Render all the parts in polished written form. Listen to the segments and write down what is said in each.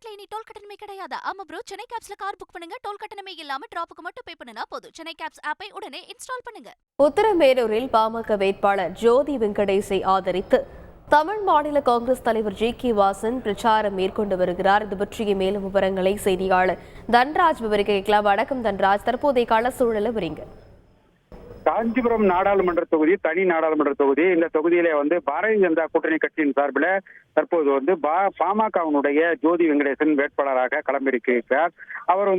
தமிழ்நாட்டுல இனி டோல் கட்டணமே கிடையாது. ஆமா ப்ரோ, சென்னை கேப்ஸ்ல கார் புக் பண்ணுங்க, டோல் கட்டணமே இல்லாம டிராப்புக்கு மட்டும் பே பண்ணுனா போதும். சென்னை கேப்ஸ் ஆப்பை உடனே இன்ஸ்டால் பண்ணுங்க. உத்தரமேரூரில் பாமக வேட்பாளர் ஜோதி வெங்கடேசை ஆதரித்து தமிழ் மாநில காங்கிரஸ் தலைவர் ஜி.கே. வாசன் பிரச்சாரம் மேற்கொண்டு வருகிறார். இது பற்றிய மேலும் விவரங்களை செய்தியாளர் தன்ராஜ் விவரிக்க கேட்கலாம். வணக்கம் தன்ராஜ், தற்போதைய கள சூழலை விவரிங்க. காஞ்சிபுரம் நாடாளுமன்ற தொகுதி தனி நாடாளுமன்ற தொகுதி. இந்த தொகுதியிலே பாரதிய ஜனதா கூட்டணி கட்சியின் சார்பில் தற்போது பாமகவினுடைய ஜோதி வெங்கடேசன் வேட்பாளராக களமிறக்கிறார். அவர்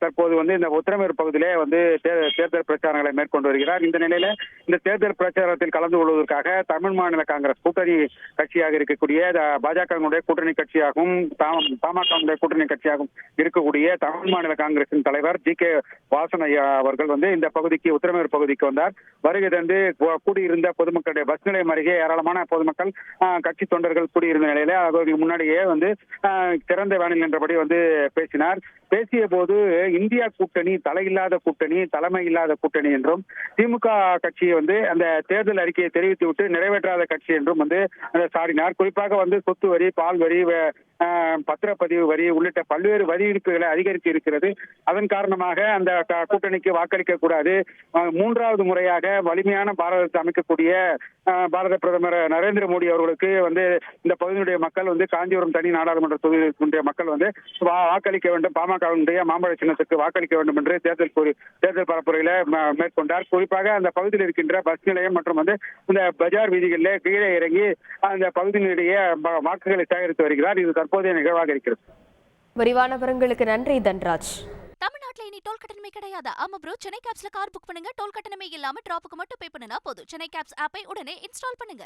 தற்போது இந்த உத்தரமேரூர் பகுதியிலே தேர்தல் பிரச்சாரங்களை மேற்கொண்டு வருகிறார். இந்த நிலையில இந்த தேர்தல் பிரச்சாரத்தில் கலந்து கொள்வதற்காக தமிழ் மாநில காங்கிரஸ் கூட்டணி கட்சியாக இருக்கக்கூடிய பாஜகவினுடைய கூட்டணி கட்சியாகவும் பாமகவினுடைய கூட்டணி கட்சியாகவும் இருக்கக்கூடிய தமிழ் மாநில காங்கிரசின் தலைவர் ஜி.கே. வாசன் ஐயா அவர்கள் இந்த பகுதிக்கு உத்தரமேரூர் பகுதிக்கு வந்தார். வருகை தந்து கூடியிருந்த பொதுமக்களுடைய பஸ் நிலையம் அருகே ஏராளமான பொதுமக்கள் கட்சி தொண்டர்கள் கூடியிருந்த நிலையில அவருக்கு முன்னாடியே திறந்த வேனில் என்றபடி பேசினார். பேசிய போது இந்தியா கூட்டணி தலையில்லாத கூட்டணி, தலைமை இல்லாத கூட்டணி என்றும், திமுக கட்சி அந்த தேர்தல் அறிக்கையை தெரிவித்து விட்டு நிறைவேற்றாத கட்சி என்றும் சாடினார். குறிப்பாக சொத்து வரி, பால் வரி, பத்திரப்பதிவு வரி உள்ளிட்ட பல்வேறு வரி விதிப்புகளை அதிகரித்து இருக்கிறது. அதன் காரணமாக அந்த கூட்டணிக்கு வாக்களிக்க கூடாது. மூன்றாவது முறையாக வலிமையான பாரதத்தை அமைக்கக்கூடிய பாரத பிரதமர் நரேந்திர மோடி அவர்களுக்கு இந்த பகுதியினுடைய மக்கள் காஞ்சிபுரம் தனி நாடாளுமன்ற தொகுதியினுடைய மக்கள் வாக்களிக்க வேண்டும், பாமகவினுடைய மாம்பழ சின்னத்துக்கு வாக்களிக்க வேண்டும் என்று தேர்தல் பரப்புரையில மேற்கொண்டார். குறிப்பாக அந்த பகுதியில் இருக்கின்ற பஸ் நிலையம் மற்றும் இந்த பஜார் வீதிகளில் கீழே இறங்கி அந்த பகுதியினுடைய வாக்குகளை சேகரித்து வருகிறார். இது தற்போதைய நிகழ்வாக இருக்கிறது. விரிவான விவரங்களுக்கு நன்றி தன்ராஜ். தமிழ்நாட்டுல இனி டோல் கட்டணமே கிடையாது. ஆமா ப்ரோ, சென்னை கேப்ஸ்ல கார் புக் பண்ணுங்க, டோல் கட்டணமே இல்லாம டிராப்புக்கு மட்டும் பே பண்ணுனா போதும். சென்னை கேப்ஸ் ஆப்பை உடனே இன்ஸ்டால் பண்ணுங்க.